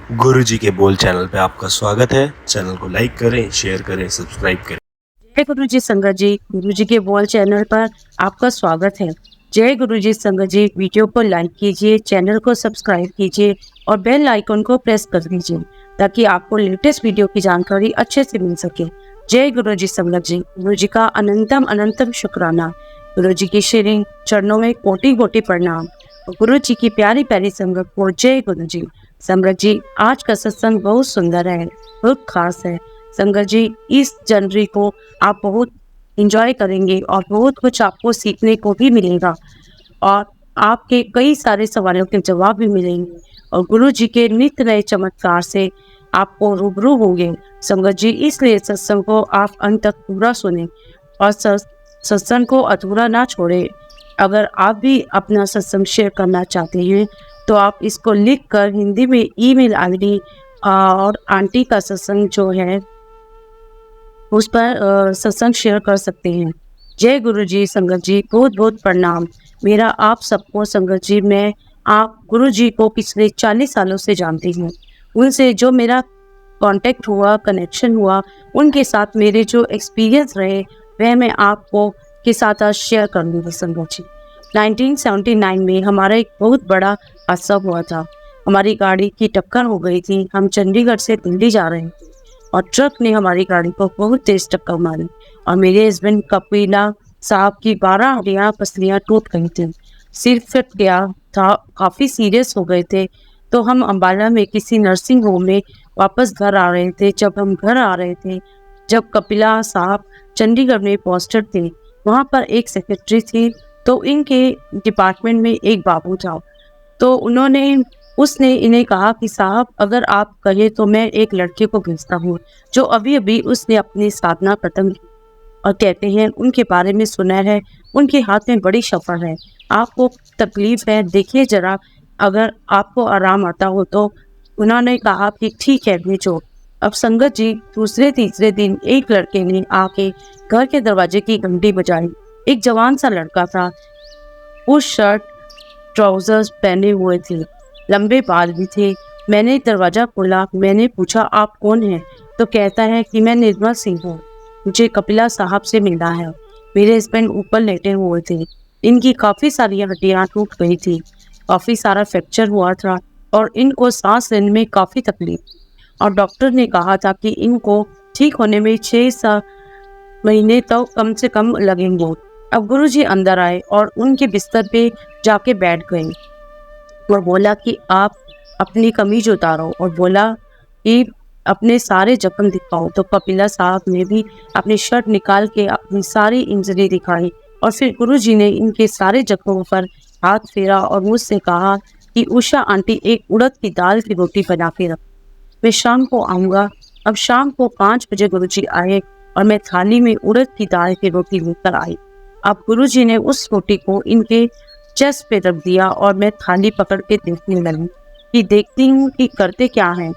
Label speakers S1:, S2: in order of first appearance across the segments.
S1: गुरुजी के बोल चैनल पे आपका स्वागत है। चैनल को लाइक करें, शेयर करें, सब्सक्राइब करें।
S2: जय गुरु जी संगत जी, गुरु जी के बोल चैनल पर आपका स्वागत है। जय गुरु जी संगत जी, वीडियो को लाइक कीजिए, चैनल को सब्सक्राइब कीजिए और बेल आइकन को प्रेस कर दीजिए ताकि आपको लेटेस्ट वीडियो की जानकारी अच्छे से मिल सके। जय गुरु जी संगत जी, गुरु जी का अनंतम अनंतम शुक्राना। गुरु जी की श्री चरणों में कोटि कोटि प्रणाम। गुरु जी की प्यारी प्यारी संगत को जय गुरु जी। संगत जी, आज का सत्संग बहुत सुंदर है, बहुत खास है। संगत जी, इस जनवरी को आप बहुत इंजॉय करेंगे और बहुत कुछ आपको सीखने को भी मिलेगा और आपके कई सारे सवालों के जवाब भी मिलेंगे और गुरु जी के नित्य नए चमत्कार से आपको रूबरू होंगे। संगत जी, इसलिए सत्संग को आप अंत तक पूरा सुने और सत्संग को अधूरा ना छोड़े। अगर आप भी अपना सत्संग शेयर करना चाहते हैं तो आप इसको लिखकर हिंदी में ईमेल आईडी और आंटी का सत्संग जो है उस पर सत्संग शेयर कर सकते हैं। जय गुरु जी संगत जी, बहुत बहुत प्रणाम। मेरा आप सबको संगत जी, मैं आप गुरु जी को पिछले 40 सालों से जानती हूँ। उनसे जो मेरा कांटेक्ट हुआ, कनेक्शन हुआ, उनके साथ मेरे जो एक्सपीरियंस रहे वह मैं आपको के साथ आज शेयर करूँगी संगत जी। 1979 में हमारा एक बहुत बड़ा हादसा हुआ था। हमारी गाड़ी की टक्कर हो गई थी। हम चंडीगढ़ से दिल्ली जा रहे थे और ट्रक ने हमारी गाड़ी को बहुत तेज टक्कर मारी और मेरे हस्बैंड कपिला साहब की 12 हड्डियां पसलियां टूट गई थी। सिर फट गया था, काफ़ी सीरियस हो गए थे। तो हम अम्बाला में किसी नर्सिंग होम में वापस घर आ रहे थे। जब हम घर आ रहे थे, जब कपिला साहब चंडीगढ़ में पोस्टेड थे, वहाँ पर एक सेक्रेटरी थी। तो इनके डिपार्टमेंट में एक बाबू था। तो उसने इन्हें कहा कि साहब, अगर आप कहें तो मैं एक लड़के को भेजता हूँ जो अभी अभी उसने अपनी साधना खत्म की और कहते हैं उनके बारे में सुना है, उनके हाथ में बड़ी शफा है, आपको तकलीफ है, देखिए जरा, अगर आपको आराम आता हो तो। उन्होंने कहा कि ठीक है, भेजो। अब संगत जी, दूसरे तीसरे दिन एक लड़के ने आके घर के दरवाजे की घंटी बजाई। एक जवान सा लड़का था, उस शर्ट ट्राउजर्स पहने हुए थे, लंबे बाल भी थे। मैंने दरवाजा खोला, मैंने पूछा आप कौन हैं? तो कहता है कि मैं निर्मल सिंह हूँ, मुझे कपिला साहब से मिलना है। मेरे हस्बैंड ऊपर लेटे हुए थे, इनकी काफ़ी सारी हड्डियाँ टूट गई थी, काफ़ी सारा फ्रैक्चर हुआ था और इनको सांस लेने में काफ़ी तकलीफ थी और डॉक्टर ने कहा था कि इनको ठीक होने में 6 महीने तो कम से कम लगेंगे। अब गुरुजी अंदर आए और उनके बिस्तर पे जाके बैठ गए और बोला कि आप अपनी कमीज उतारो और बोला कि अपने सारे जख्म दिखाओ। तो कपिला साहब ने भी अपनी शर्ट निकाल के अपनी सारी इंजरी दिखाई और फिर गुरुजी ने इनके सारे जख्मों पर हाथ फेरा और मुझसे कहा कि उषा आंटी, एक उड़द की दाल की रोटी बना के रख, मैं शाम को आऊँगा। अब शाम को 5 बजे गुरुजी आए और मैं थाली में उड़द की दाल की रोटी लेकर आई। अब गुरुजी ने उस रोटी को इनके चेस्ट पे रख दिया और मैं थाली पकड़ के देखने लगी कि देखती हूँ कि करते क्या हैं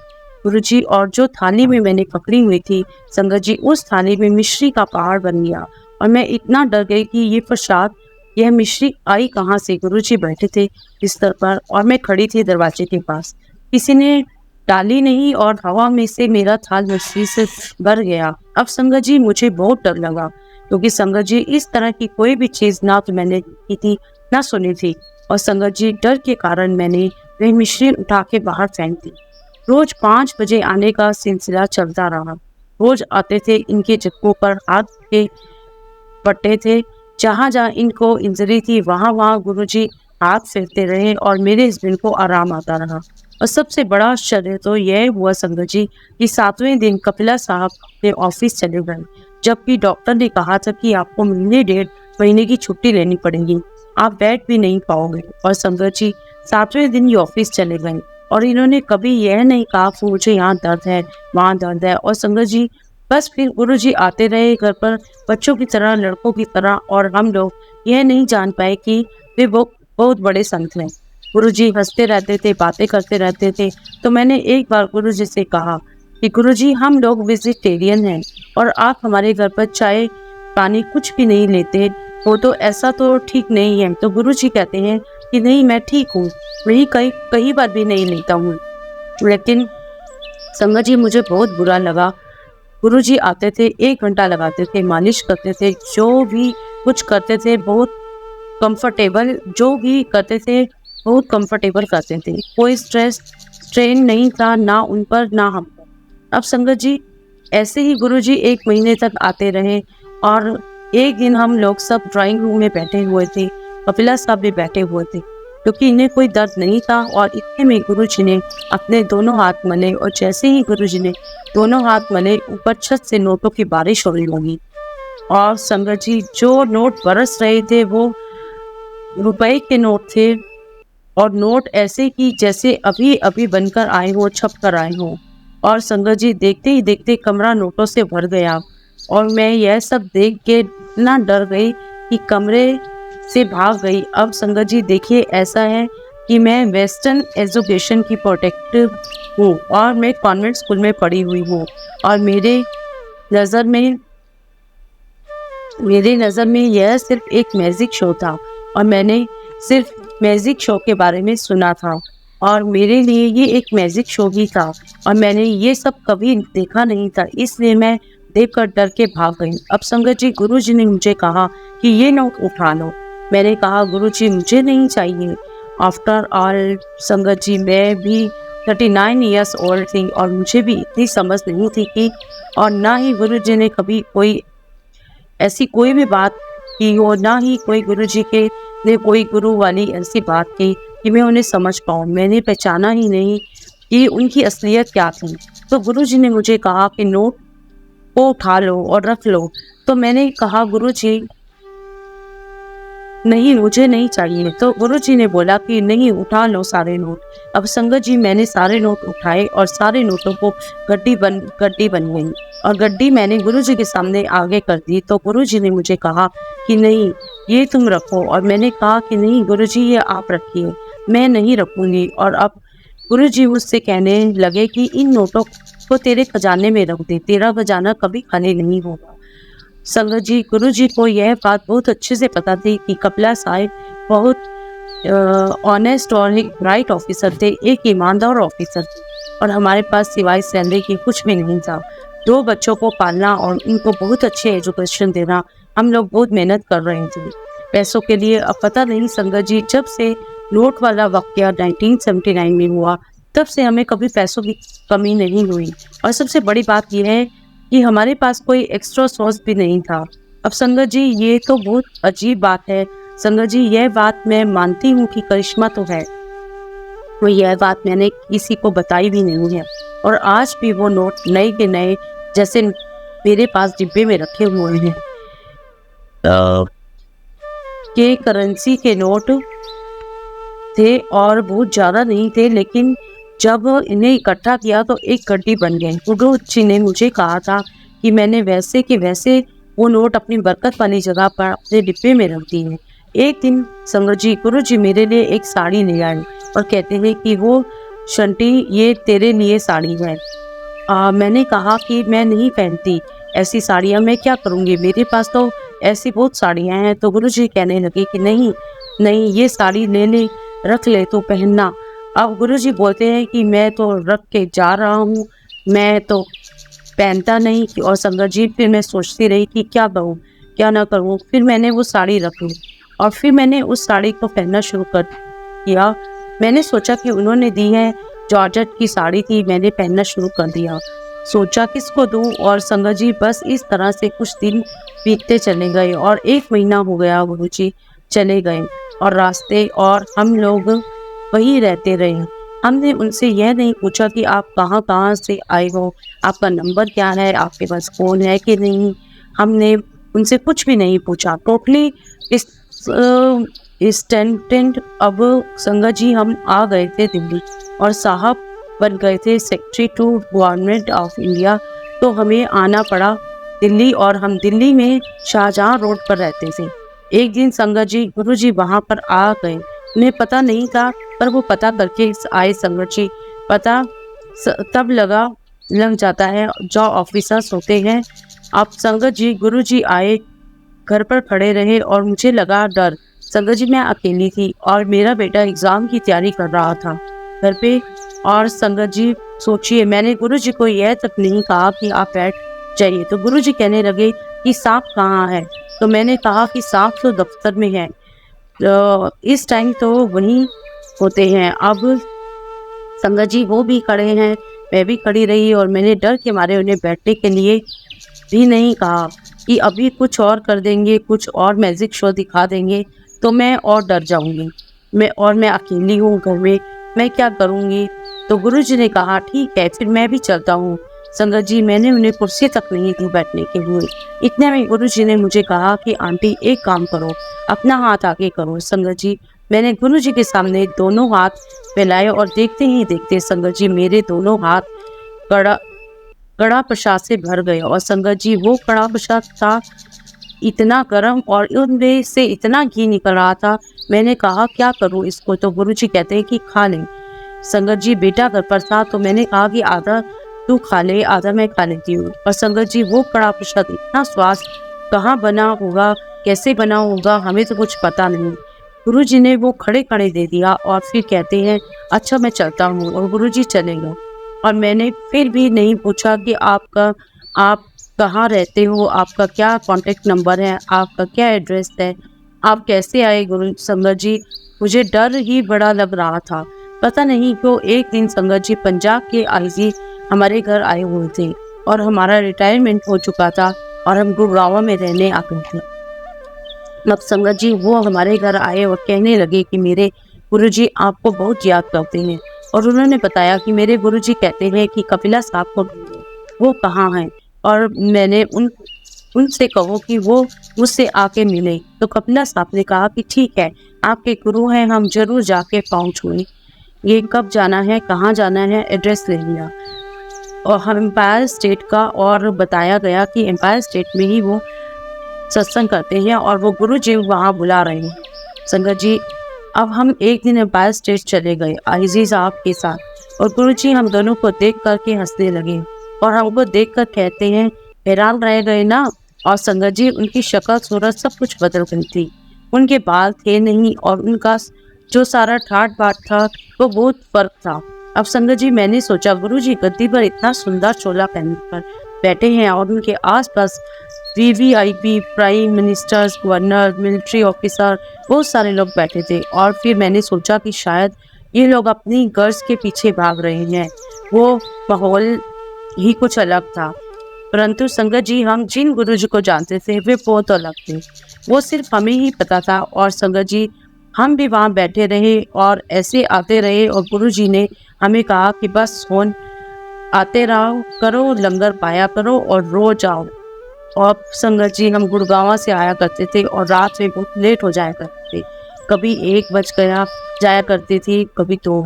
S2: गुरुजी। और जो थाली में मैंने पकड़ी हुई थी संगत जी, उस थाली में मिश्री का पहाड़ बन गया और मैं इतना डर गई कि ये प्रसाद, यह मिश्री आई कहाँ से। गुरुजी बैठे थे बिस्तर पर और मैं खड़ी थी दरवाजे के पास। किसी ने डाली नहीं और हवा में से मेरा थाल मिश्री से भर गया। अब संगत जी, मुझे बहुत डर लगा क्योंकि संगत जी, इस तरह की कोई भी चीज़ ना तो मैंने की थी ना सुनी थी और संगत जी, डर के कारण मैंने वह मिश्री उठा के बाहर फेंक दी। रोज 5 बजे आने का सिलसिला चलता रहा। रोज आते थे, इनके जख्मों पर हाथ के पट्टे थे, जहाँ जहाँ इनको इंजरी थी वहाँ वहाँ गुरुजी हाथ फेरते रहे और मेरे हस्बैंड को आराम आता रहा। और सबसे बड़ा आश्चर्य तो यह हुआ संगत जी कि 7वें दिन कपिला साहब अपने ऑफिस चले गए, जबकि डॉक्टर ने कहा था कि आपको महीने 1.5 महीने की छुट्टी लेनी पड़ेगी, आप बैठ भी नहीं पाओगे। और संगत जी, 7वें दिन ये ऑफिस चले गए और इन्होंने कभी यह नहीं कहा कि मुझे यहाँ दर्द है, वहाँ दर्द है। और संगत जी, बस फिर गुरुजी आते रहे घर पर बच्चों की तरह, लड़कों की तरह, और हम लोग यह नहीं जान पाए कि वे वो बहुत बड़े संत हैं। गुरुजी हंसते रहते थे, बातें करते रहते थे। तो मैंने एक बार गुरुजी से कहा कि गुरुजी, हम लोग वेजिटेरियन हैं और आप हमारे घर पर चाय पानी कुछ भी नहीं लेते हो, तो ऐसा तो ठीक नहीं है। तो गुरुजी कहते हैं कि नहीं, मैं ठीक हूँ, वही कई बार भी नहीं लेता हूँ, लेकिन संगत जी मुझे बहुत बुरा लगा। गुरुजी आते थे, 1 घंटा लगाते थे, मालिश करते थे, जो भी कुछ करते थे बहुत कंफर्टेबल, जो भी करते थे बहुत कंफर्टेबल करते थे। कोई स्ट्रेन नहीं था, ना उन पर ना हम पर। अब संगत जी ऐसे ही गुरुजी 1 महीने तक आते रहे और एक दिन हम लोग सब ड्राइंग रूम में बैठे हुए थे, कपिला साहब भी बैठे हुए थे, क्योंकि इन्हें कोई दर्द नहीं था। और इतने में गुरुजी ने अपने दोनों हाथ मले और जैसे ही गुरुजी ने दोनों हाथ मले, ऊपर छत से नोटों की बारिश होने लगी। और संगत जी जो नोट बरस रहे थे वो रुपए के नोट थे, और नोट ऐसे कि जैसे अभी अभी बनकर आए हो, छप कर आए हो। और संगत जी देखते ही देखते कमरा नोटों से भर गया, और मैं यह सब देख के इतना डर गई कि कमरे से भाग गई। अब संगत जी देखिए, ऐसा है कि मैं वेस्टर्न एजुकेशन की प्रोटेक्टिव हूँ और मैं कॉन्वेंट स्कूल में पढ़ी हुई हूँ, और मेरे नज़र में यह सिर्फ एक मैजिक शो था, और मैंने सिर्फ मैजिक शो के बारे में सुना था, और मेरे लिए ये एक मैजिक शो ही था, और मैंने ये सब कभी देखा नहीं था, इसलिए मैं देखकर डर के भाग गई। अब संगत जी गुरुजी ने मुझे कहा कि ये नोट उठा लो। मैंने कहा गुरुजी मुझे नहीं चाहिए। आफ्टर ऑल संगत जी मैं भी 39 ईयर्स ओल्ड थी, और मुझे भी इतनी समझ नहीं थी कि, और ना ही गुरुजी ने कभी कोई ऐसी कोई भी बात की हो, ना ही कोई गुरुजी के ने कोई गुरु वाली ऐसी बात की कि मैं उन्हें समझ पाऊँ। मैंने पहचाना ही नहीं कि उनकी असलियत क्या थी। तो गुरुजी ने मुझे कहा कि नोट को उठा लो और रख लो। तो मैंने कहा गुरुजी नहीं, मुझे नहीं चाहिए। तो गुरुजी ने बोला कि नहीं, उठा लो सारे नोट। अब संगत जी मैंने सारे नोट उठाए और सारे नोटों को गड्डी बन गई, और गड्डी मैंने गुरुजी के सामने आगे कर दी। तो गुरुजी ने मुझे कहा कि नहीं, ये तुम रखो। और मैंने कहा कि नहीं गुरुजी, ये आप रखिए, मैं नहीं रखूंगी। और अब गुरुजी मुझसे कहने लगे कि इन नोटों को तेरे खजाने में रख दे, तेरा खजाना कभी खाली नहीं होगा। संगत जी गुरुजी को यह बात बहुत अच्छे से पता थी कि कपिला साहब बहुत ऑनेस्ट और एक ब्राइट ऑफिसर थे, एक ईमानदार ऑफिसर थे, और हमारे पास सिवाय सैलरी के कुछ भी नहीं था। 2 बच्चों को पालना और उनको बहुत अच्छे एजुकेशन देना, हम लोग बहुत मेहनत कर रहे थे पैसों के लिए। अब पता नहीं संगत जी, जब से नोट वाला वाकया 1979 में हुआ, तब से हमें कभी पैसों की कमी नहीं हुई। और सबसे बड़ी बात यह है कि हमारे पास कोई एक्स्ट्रा सोर्स भी नहीं था। अब संगत जी ये तो बहुत अजीब बात है। संगत जी यह बात मैं मानती हूँ कि करिश्मा तो है, वो यह बात मैंने किसी को बताई भी नहीं है, और आज भी वो नोट नए के नए जैसे मेरे पास डिब्बे में रखे हुए हैं। के करेंसी के नोट थे और बहुत ज़्यादा नहीं थे, लेकिन जब इन्हें इकट्ठा किया तो एक गड्डी बन गई। गुरुजी ने मुझे कहा था कि मैंने वैसे के वैसे वो नोट अपनी बरकत वाली जगह पर अपने डिब्बे में रख दिए। एक दिन संगत जी गुरुजी मेरे लिए एक साड़ी ले आए और कहते हैं कि वो शंटी, ये तेरे लिए साड़ी है। मैंने कहा कि मैं नहीं पहनती ऐसी साड़ियाँ, मैं क्या करूँगी, मेरे पास तो ऐसी बहुत साड़ियाँ हैं। तो गुरुजी कहने लगे कि नहीं नहीं, ये साड़ी ले ले, रख ले तो पहनना। अब गुरुजी बोलते हैं कि मैं तो रख के जा रहा हूँ, मैं तो पहनता नहीं। और संगत जी फिर मैं सोचती रही कि क्या करूँ क्या ना करूँ। फिर मैंने वो साड़ी रख ली और फिर मैंने उस साड़ी को पहनना शुरू कर किया। मैंने सोचा कि उन्होंने दी है, जॉर्जेट की साड़ी थी, मैंने पहनना शुरू कर दिया। सोचा किसको दूँ, और संगत जी बस इस तरह से कुछ दिन बीतते चले गए, और 1 महीना हो गया गुरुजी चले गए और रास्ते, और हम लोग वहीं रहते रहे। हमने उनसे यह नहीं पूछा कि आप कहाँ कहाँ से आए हो, आपका नंबर क्या है, आपके पास फ़ोन है कि नहीं। हमने उनसे कुछ भी नहीं पूछा, टोटली इंस्टेंट। अब संगत जी हम आ गए थे दिल्ली, और साहब बन गए थे secretary to government of India. तो हमें आना पड़ा दिल्ली, और हम दिल्ली में शाहजहाँ रोड पर रहते थे। एक दिन संगत जी गुरुजी वहाँ पर आ गए, उन्हें पता नहीं था, पर वो पता करके आए। संगत जी पता तब लग जाता है जो ऑफिसर्स होते हैं। अब संगत जी गुरुजी आए, घर पर खड़े रहे, और मुझे लगा डर। संगत जी मैं अकेली थी और मेरा बेटा एग्ज़ाम की तैयारी कर रहा था। घर पे और संगत जी सोचिए, मैंने गुरुजी को यह तक नहीं कहा कि आप बैठ जाइए, तो गुरुजी कहने लगे कि सांप कहाँ है? तो मैंने कहा कि सांप तो दफ्तर में है। इस टाइम तो वहीं होते हैं। अब संगत जी वो भी खड़े हैं, मैं भी खड़ी रही और मैंने डर के मारे उन्हें बैठने के लिए भी नहीं कहा कि अभी कुछ और कर देंगे, कुछ और मैजिक शो दिखा देंगे तो मैं और डर जाऊंगी। मैं अकेली हूँ घर में, मैं क्या करूँगी? तो गुरुजी ने कहा ठीक है, फिर मैं भी चलता हूँ। संगत जी मैंने उन्हें कुर्सी तक नहीं दी बैठने के लिए। इतने में गुरुजी ने मुझे कहा कि आंटी एक काम करो, अपना हाथ आगे करो। संगत जी मैंने गुरुजी के सामने दोनों हाथ फैलाए और देखते ही देखते संगत जी मेरे दोनों हाथ कड़ा कड़ा प्रसाद से भर गए। और संगत जी वो कड़ा प्रसाद था इतना गर्म और उनमें से इतना घी निकल रहा था। मैंने कहा क्या करूं इसको? तो गुरुजी कहते हैं कि खा लें। संगत जी बेटा घर पर था तो मैंने कहा कि आधा तू खा ले, आधा मैं खा लेती हूँ। और संगत जी वो कड़ा प्रसाद इतना स्वाद, कहाँ बना होगा, कैसे बना होगा, हमें तो कुछ पता नहीं। गुरुजी ने वो खड़े खड़े दे दिया और फिर कहते हैं अच्छा मैं चलता हूँ, और गुरुजी चले गए। और मैंने फिर भी नहीं पूछा कि आप कहाँ रहते हो, आपका क्या कॉन्टेक्ट नंबर है, आपका क्या एड्रेस है, आप कैसे आए? गुरु संगत जी मुझे डर ही बड़ा लग रहा था। पता नहीं क्यों एक दिन संगत जी पंजाब के आईजी हमारे घर आए हुए थे और हमारा रिटायरमेंट हो चुका था और हम गुड़गांव में रहने आ गए थे। अब संगत जी वो हमारे घर आए और कहने लगे कि मेरे गुरुजी आपको बहुत याद करते हैं, और उन्होंने बताया कि मेरे गुरुजी कहते हैं कि कपिला साहब को ढूंढो, वो कहाँ हैं, और मैंने उनसे कहो कि वो मुझसे आके मिले। तो कपिला साहब ने कहा कि ठीक है, आपके गुरु हैं, हम जरूर जाके पहुँचूंगे। ये कब जाना है, कहाँ जाना है, एड्रेस ले लिया और हम एम्पायर स्टेट का, और बताया गया कि एम्पायर स्टेट में ही वो सत्संग करते हैं और वो गुरु जी वहाँ बुला रहे हैं। संगत जी अब हम एक दिन एम्पायर स्टेट चले गए आईजी साहब के साथ, और गुरु जी हम दोनों को देख करके हंसने लगे और हमको देख कर कहते हैं हैरान रह गए ना। और संगत जी उनकी शक्ल सूरत सब कुछ बदल गई थी, उनके बाल थे नहीं और उनका जो सारा ठाट बाट था वो बहुत फर्क था। अब संगत जी मैंने सोचा गुरु जी गद्दी पर इतना सुंदर चोला पहनकर बैठे हैं और उनके आसपास VVIP, prime ministers, governor, military officer, बहुत सारे लोग बैठे थे। और फिर मैंने सोचा कि शायद ये लोग अपनी गर्ज के पीछे भाग रहे हैं, वो माहौल ही कुछ अलग था। परंतु संगत जी हम जिन गुरु जी को जानते थे वे बहुत अलग थे, वो सिर्फ हमें ही पता था। और संगत जी हम भी वहाँ बैठे रहे और ऐसे आते रहे, और गुरु जी ने हमें कहा कि बस फोन आते रहो करो, लंगर पाया करो और रोज आओ। और संगत जी हम गुड़गांव से आया करते थे और रात में बहुत लेट हो जाया करते थे, कभी 1 बज गया जाया करती थी, कभी 2।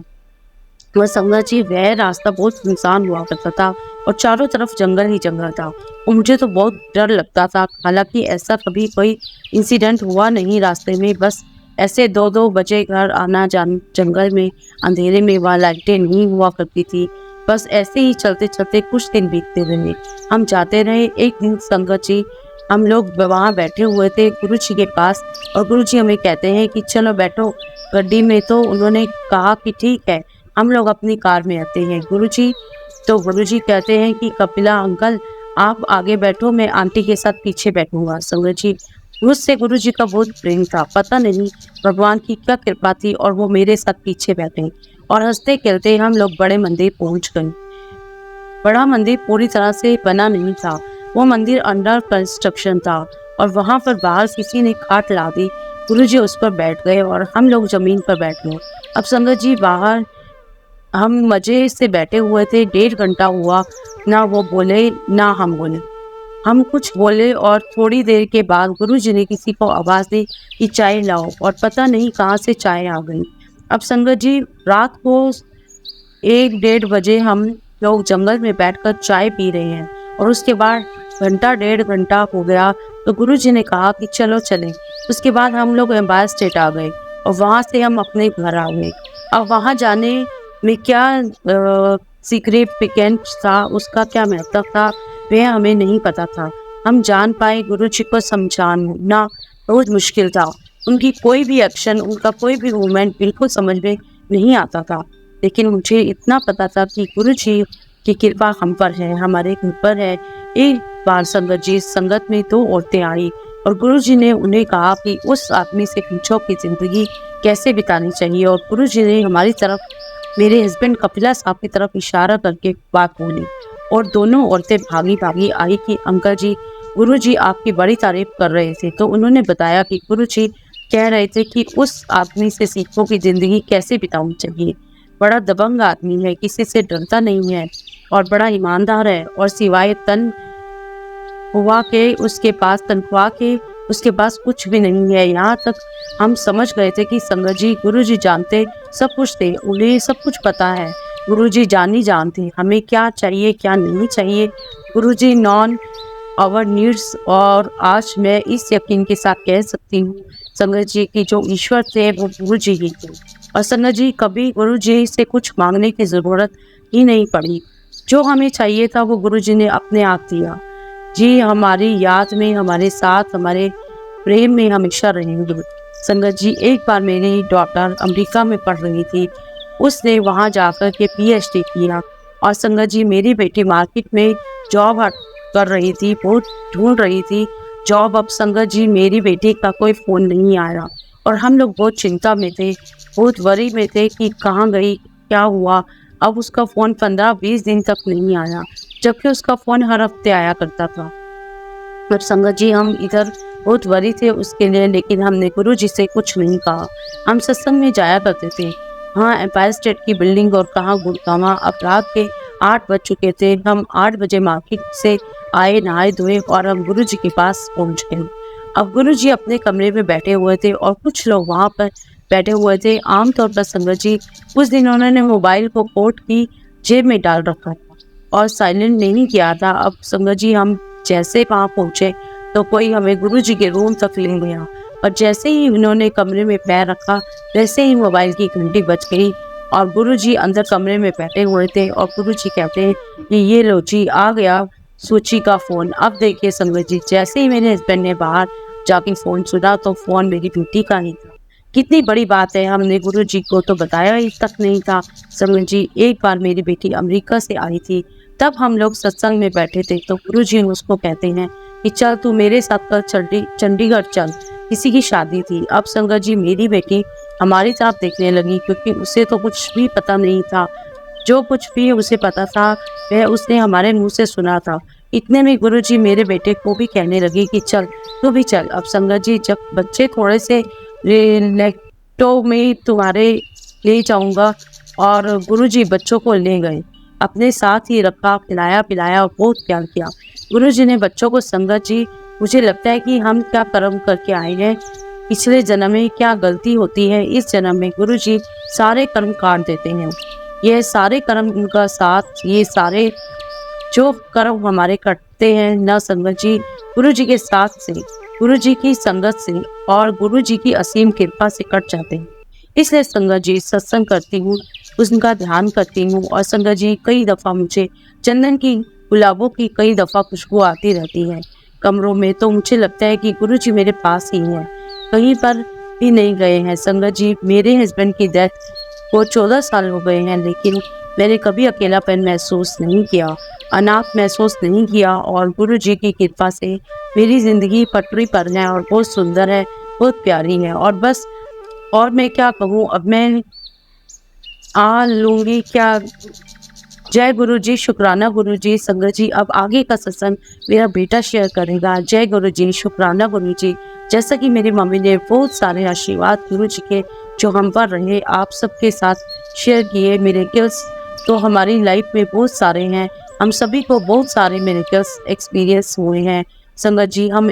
S2: वह संगत जी वह रास्ता बहुत सुनसान हुआ करता था और चारों तरफ जंगल ही जंगल था, और मुझे तो बहुत डर लगता था। हालांकि ऐसा कभी कोई इंसिडेंट हुआ नहीं रास्ते में, बस ऐसे 2-2 बजे घर आना जान जंगल में अंधेरे में, वहाँ लाइटें नहीं हुआ करती थी। बस ऐसे ही चलते चलते कुछ दिन बीतते रहे, हम जाते रहे। एक दिन संगत जी हम लोग वहाँ बैठे हुए थे गुरु जी के पास, और गुरु जी हमें कहते हैं कि चलो बैठो गड्डी में। तो उन्होंने कहा कि ठीक है, हम लोग अपनी कार में आते हैं गुरुजी। तो गुरुजी कहते हैं कि कपिला अंकल आप आगे बैठो, मैं आंटी के साथ पीछे बैठूंगा। संगत जी मुझसे गुरुजी का बहुत प्रेम था, पता नहीं भगवान की क्या कृपा थी, और वो मेरे साथ पीछे बैठे और हंसते खेलते हम लोग बड़े मंदिर पहुंच गए। बड़ा मंदिर पूरी तरह से बना नहीं था, वो मंदिर अंडर कंस्ट्रक्शन था, और वहां पर बाहर किसी ने खाट ला दी। गुरुजी उस पर बैठ गए और हम लोग जमीन पर बैठ गए। अब संगत जी बाहर हम मजे से बैठे हुए थे, 1.5 घंटा हुआ, ना वो बोले ना हम बोले। हम कुछ बोले और थोड़ी देर के बाद गुरुजी ने किसी को आवाज़ दी कि चाय लाओ, और पता नहीं कहाँ से चाय आ गई। अब संगत जी रात को 1-1.5 बजे हम लोग जंगल में बैठकर चाय पी रहे हैं, और उसके बाद 1-1.5 घंटा हो गया तो गुरुजी ने कहा कि चलो चलें। उसके बाद हम लोग एम्पायर स्टेट आ गए और वहाँ से हम अपने घर आ गए। अब वहाँ जाने में क्या सीक्रेट पिकेंट था, उसका क्या महत्व था, वह हमें नहीं पता था। हम जान पाए गुरुजी को समझाना बहुत मुश्किल था, उनकी कोई भी एक्शन, उनका कोई भी मूवमेंट बिल्कुल समझ में नहीं आता था। लेकिन मुझे इतना पता था कि गुरुजी की कृपा हम पर है, हमारे घर पर है। एक बार संगत जी संगत में 2 औरतें आई और गुरुजी ने उन्हें कहा कि उस आदमी से पूछो कि जिंदगी कैसे बितानी चाहिए। और गुरुजी ने हमारी तरफ, मेरे हस्बैंड कपिला साहब की तरफ इशारा करके बात बोली और दोनों औरतें भागी भागी आई कि अंकल जी, गुरुजी आपकी बड़ी तारीफ कर रहे थे। तो उन्होंने बताया कि गुरुजी कह रहे थे कि उस आदमी से सीखो कि जिंदगी कैसे बितानी चाहिए। बड़ा दबंग आदमी है, किसी से डरता नहीं है और बड़ा ईमानदार है, और सिवाय तनख्वाह के उसके पास कुछ भी नहीं है। यहाँ तक हम समझ गए थे कि संगत जी, गुरुजी जानते सब कुछ थे, उन्हें सब कुछ पता है। गुरुजी जानते हमें क्या चाहिए क्या नहीं चाहिए। गुरुजी नॉन आवर नीड्स। और आज मैं इस यकीन के साथ कह सकती हूँ संगत जी की जो ईश्वर थे वो गुरुजी ही थे। और संगत जी, कभी गुरुजी से कुछ मांगने की ज़रूरत ही नहीं पड़ी। जो हमें चाहिए था वो गुरुजी ने अपने आप दिया। जी हमारी याद में, हमारे साथ, हमारे प्रेम में हमेशा रहेंगे। संगत जी, एक बार मेरी डॉटर अमेरिका में पढ़ रही थी, उसने वहाँ जाकर के PhD किया। और संगत जी, मेरी बेटी मार्केट में जॉब कर रही थी, बहुत ढूंढ रही थी जॉब। अब संगत जी, मेरी बेटी का कोई फ़ोन नहीं आया और हम लोग बहुत चिंता में थे, बहुत वरी में थे कि कहाँ गई, क्या हुआ। अब उसका फ़ोन 15-20 दिन तक नहीं आया, जबकि उसका फ़ोन हर हफ्ते आया करता था। और संगत जी, हम इधर बहुत वरी थे उसके लिए, लेकिन हमने गुरुजी से कुछ नहीं कहा। हम सत्संग में जाया करते थे, हाँ एम्पायर स्टेट की बिल्डिंग और कहाँ गुरुद्वारा। अब रात के 8 बज चुके थे। हम 8 बजे मार्केट से आए, नहाए धोए और हम गुरुजी के पास पहुँच गए। अब गुरुजी अपने कमरे में बैठे हुए थे और कुछ लोग वहाँ पर बैठे हुए थे। आमतौर पर संगत जी, उस दिन उन्होंने मोबाइल को कोट की जेब में डाल रखा था और साइलेंट नहीं किया था। अब संगत जी, हम जैसे वहाँ पहुँचे तो कोई हमें गुरुजी के रूम तक ले गया और जैसे ही उन्होंने कमरे में पैर रखा, वैसे ही मोबाइल की घंटी बज गई और गुरुजी अंदर कमरे में बैठे हुए थे। और गुरुजी कहते हैं कि ये लो जी, आ गया सूची का फ़ोन। अब देखिए संगत जी, जैसे ही मेरे हस्बैंड ने बाहर जाके फ़ोन सुना तो फ़ोन मेरी बेटी का ही था। कितनी बड़ी बात है, हमने गुरुजी को तो बताया ही तक नहीं था। संगत जी, एक बार मेरी बेटी अमेरिका से आई थी, तब हम लोग सत्संग में बैठे थे तो गुरुजी उसको कहते हैं कि चल तू मेरे साथ कल चंडीगढ़ चल, किसी की शादी थी। अब संगत जी, मेरी बेटी हमारी तरफ देखने लगी, क्योंकि उसे तो कुछ भी पता नहीं था। जो कुछ भी उसे पता था वह उसने हमारे मुंह से सुना था। इतने में गुरुजी मेरे बेटे को भी कहने लगे कि चल तू भी चल। अब संगत जी, जब बच्चे थोड़े से लेक्टो में तुम्हारे ले जाऊंगा, और गुरुजी बच्चों को ले गए, अपने साथ ही रखा, खिलाया पिलाया और बहुत प्यार किया। गुरुजी ने बच्चों को, संगत जी मुझे लगता है कि हम क्या कर्म करके आए हैं, पिछले जन्म में क्या गलती होती है, इस जन्म में गुरुजी सारे कर्म काट देते हैं। यह सारे कर्म उनका साथ, ये सारे जो कर्म हमारे करते हैं ना संगत जी, गुरुजी के साथ से, गुरुजी की संगत से और गुरुजी की असीम कृपा से कट जाते हैं। इसलिए संगत जी, सत्संग करती हूँ, उनका ध्यान करती हूँ। और संगत जी, कई दफ़ा मुझे चंदन की, गुलाबों की कई दफ़ा खुशबू आती रहती है कमरों में, तो मुझे लगता है कि गुरुजी मेरे पास ही हैं, कहीं पर भी नहीं गए हैं। संगत जी, मेरे हस्बैंड की डेथ को 14 साल हो गए हैं, लेकिन मैंने कभी अकेलापन महसूस नहीं किया, अनाथ महसूस नहीं किया। और गुरुजी की कृपा से मेरी ज़िंदगी पटरी पर है और बहुत सुंदर है, बहुत प्यारी है। और बस, और मैं क्या कहूँ, अब मैं आ लूँगी क्या। जय गुरुजी, शुक्राना गुरुजी। संगत जी, अब आगे का सत्संग मेरा बेटा शेयर करेगा। जय गुरुजी, शुक्राना गुरुजी। जैसा कि मेरी मम्मी ने बहुत सारे आशीर्वाद गुरुजी के जो हम पर रहे, आप सबके साथ शेयर किए। मिरेकल्स तो हमारी लाइफ में बहुत सारे हैं, हम सभी को बहुत सारे मिरेकल्स एक्सपीरियंस हुए हैं। संगत जी, हम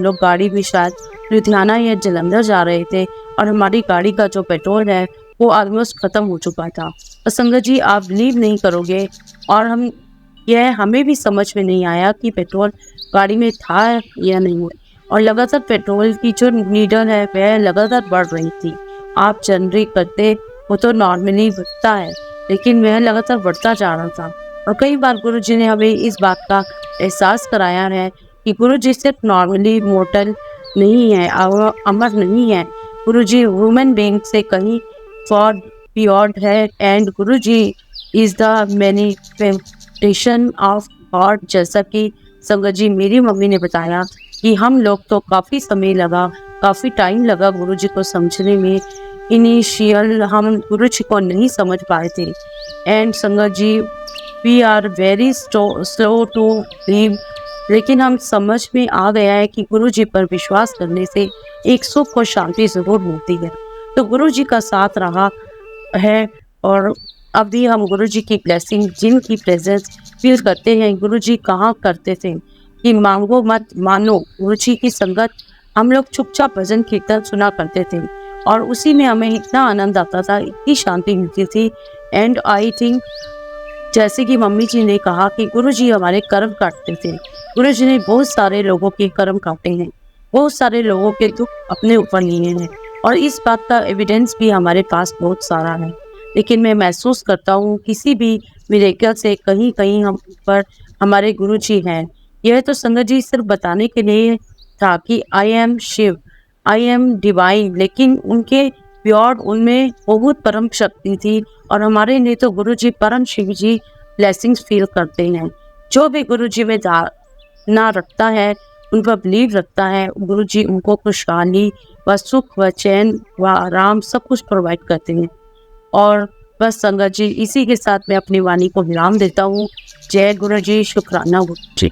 S2: लोग गाड़ी में शायद लुधियाना या जलंधर जा रहे थे और हमारी गाड़ी का जो पेट्रोल है वो ऑलमोस्ट ख़त्म हो चुका था। तो संगत जी, आप बिलीव नहीं करोगे, और हमें भी समझ में नहीं आया कि पेट्रोल गाड़ी में था या नहीं। और लगातार पेट्रोल की जो नीडल है वह लगातार बढ़ रही थी। आप जनरेट करते वो तो नॉर्मली बढ़ता है, लेकिन वह लगातार बढ़ता जा रहा था। और कई बार गुरुजी ने हमें इस बात का एहसास कराया है कि गुरुजी सिर्फ नॉर्मली मोर्टल नहीं है, अमर नहीं है। गुरुजी ह्यूमन बीइंग से कहीं फॉर बियॉन्ड है and Guru ji is the manifestation of God. जैसा कि संगत जी मेरी मम्मी ने बताया कि हम लोग तो काफ़ी टाइम लगा गुरु जी को समझने में। इनिशियल हम गुरु जी को नहीं समझ पाए थे and sangat ji we are very slow to believe, लेकिन हम समझ में आ गया है कि गुरु जी पर विश्वास करने से एक सुख और शांति ज़रूर मिलती है। तो गुरु जी का साथ रहा है और अभी हम गुरु जी की ब्लेसिंग, जिनकी प्रेजेंस फील करते हैं। गुरु जी कहाँ करते थे कि मांगो मत मानो। गुरु जी की संगत हम लोग चुपचाप भजन कीर्तन सुना करते थे और उसी में हमें इतना आनंद आता था, इतनी शांति मिलती थी। एंड आई थिंक जैसे कि मम्मी जी ने कहा कि गुरु जी हमारे कर्म काटते थे। गुरु जी ने बहुत सारे लोगों के कर्म काटे हैं, बहुत सारे लोगों के दुख अपने ऊपर लिए हैं और इस बात का एविडेंस भी हमारे पास बहुत सारा है। लेकिन मैं महसूस करता हूँ किसी भी मिरेकल से कहीं कहीं हम पर हमारे गुरु जी हैं। यह तो संगत जी सिर्फ बताने के लिए था कि I am Shiv, I am divine, लेकिन उनके प्योर उनमें बहुत परम शक्ति थी और हमारे लिए तो गुरु जी परम शिव जी ब्लेसिंग्स फील करते हैं। जो भी गुरु जी में धारणा रखता है, उन पर बिलीव रखता है, गुरु जी उनको खुशहाली व सुख व चैन व आराम सब कुछ प्रोवाइड करते हैं। और बस संगत जी इसी के साथ मैं अपनी वाणी को विराम देता हूँ। जय गुरु जी, शुक्राना गुरु जी।